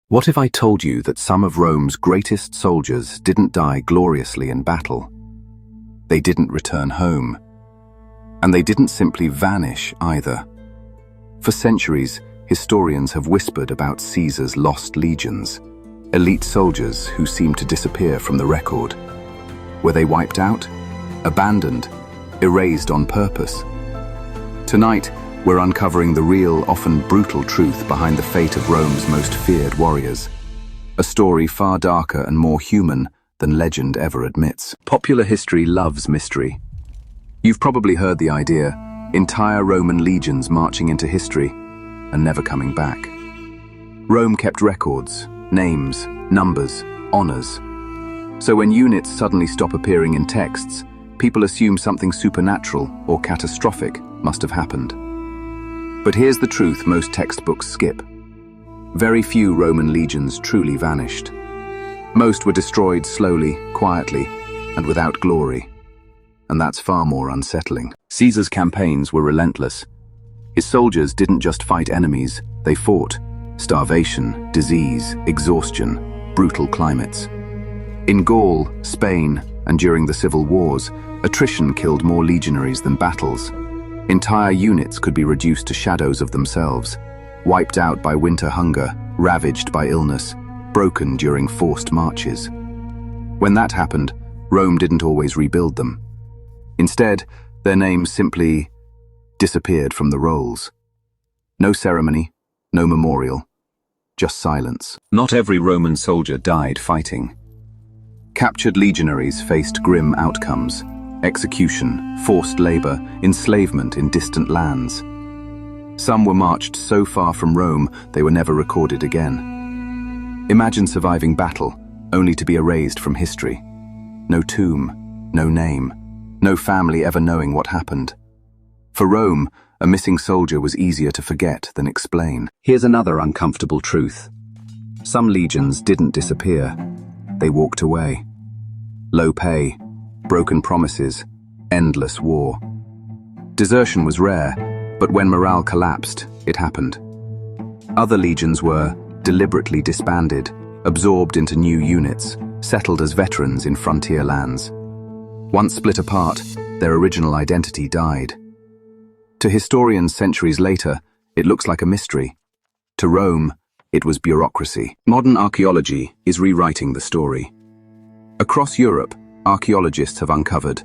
What if I told you that some of Rome's greatest soldiers didn't die gloriously in battle? They didn't return home. And they didn't simply vanish either. For centuries, historians have whispered about Caesar's lost legions, elite soldiers who seemed to disappear from the record. Were they wiped out, abandoned, erased on purpose? Tonight, we're uncovering the real, often brutal truth behind the fate of Rome's most feared warriors. A story far darker and more human than legend ever admits. Popular history loves mystery. You've probably heard the idea, entire Roman legions marching into history and never coming back. Rome kept records, names, numbers, honors. So when units suddenly stop appearing in texts, people assume something supernatural or catastrophic must have happened. But here's the truth most textbooks skip. Very few Roman legions truly vanished. Most were destroyed slowly, quietly, and without glory. And that's far more unsettling. Caesar's campaigns were relentless. His soldiers didn't just fight enemies, they fought starvation, disease, exhaustion, brutal climates. In Gaul, Spain, and during the civil wars, attrition killed more legionaries than battles. Entire units could be reduced to shadows of themselves, wiped out by winter hunger, ravaged by illness, broken during forced marches. When that happened, Rome didn't always rebuild them. Instead, their names simply disappeared from the rolls. No ceremony, no memorial, just silence. Not every Roman soldier died fighting. Captured legionaries faced grim outcomes: execution, forced labor, enslavement in distant lands. Some were marched so far from Rome they were never recorded again. Imagine surviving battle, only to be erased from history. No tomb, no name, no family ever knowing what happened. For Rome, a missing soldier was easier to forget than explain. Here's another uncomfortable truth. Some legions didn't disappear. They walked away. Low pay, broken promises, endless war. Desertion was rare, but when morale collapsed, it happened. Other legions were deliberately disbanded, absorbed into new units, settled as veterans in frontier lands. Once split apart, their original identity died. To historians centuries later, it looks like a mystery. To Rome, it was bureaucracy. Modern archaeology is rewriting the story. Across Europe, archaeologists have uncovered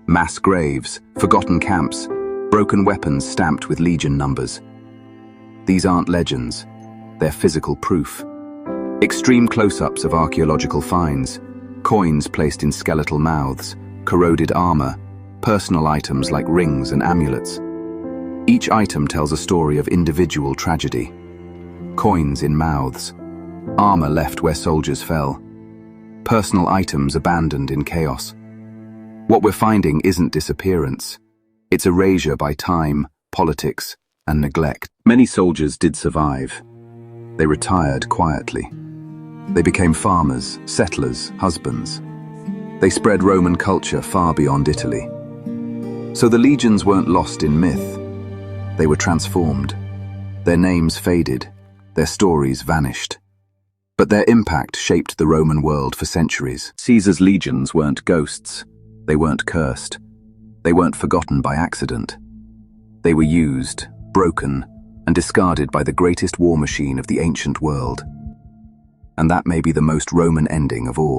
mass graves, forgotten camps, broken weapons stamped with legion numbers. These aren't legends, they're physical proof. Extreme close-ups of archaeological finds, coins placed in skeletal mouths, corroded armor, personal items like rings and amulets. Each item tells a story of individual tragedy. Coins in mouths, armor left where soldiers fell, personal items abandoned in chaos. What we're finding isn't disappearance. It's erasure by time, politics, and neglect. Many soldiers did survive. They retired quietly. They became farmers, settlers, husbands. They spread Roman culture far beyond Italy. So the legions weren't lost in myth. They were transformed. Their names faded. Their stories vanished. But their impact shaped the Roman world for centuries. Caesar's legions weren't ghosts. They weren't cursed. They weren't forgotten by accident. They were used, broken, and discarded by the greatest war machine of the ancient world. And that may be the most Roman ending of all.